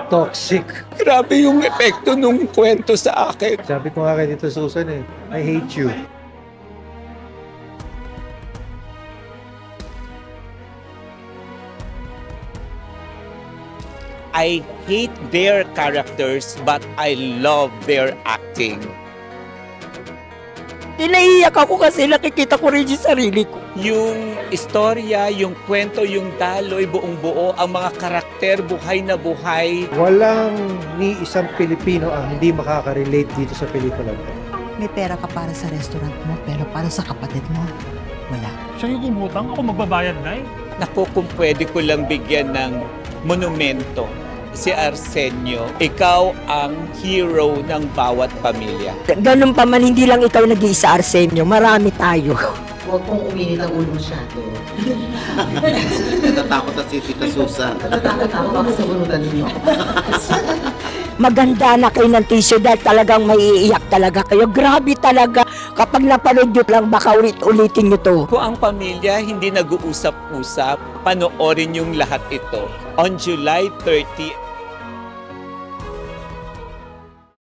Toxic. Grabe yung epekto nung kwento sa akin. Sabi ko nga kay Tito Susan I hate you. I hate their characters but I love their acting. Naiiyak ako kasi nakikita ko rin yung sarili ko. Yung istorya, yung kwento, yung daloy, buong buo, ang mga karakter, buhay na buhay. Walang ni isang Pilipino ang hindi makaka-relate dito sa pelikula. May pera ka para sa restaurant mo, pero para sa kapatid mo, wala. Siya yung umutang, ako magbabayad na eh. Naku, kung pwede ko lang bigyan ng monumento si Arsenio, ikaw ang hero ng bawat pamilya. Ganun pa man, hindi lang ikaw nag-iisa, Arsenio. Marami tayo. Huwag pong uminit ang ulo masyado. Natatakot na si Tita Susan. Natatakot ako baka sa bunutan ninyo. Maganda na kayo ng tissue dahil talagang may iiyak talaga kayo. Grabe talaga. Kapag napanood nyo lang, baka ulit-ulitin nyo to. Kung ang pamilya hindi nag-uusap-usap, panoorin yung lahat ito. On July 30,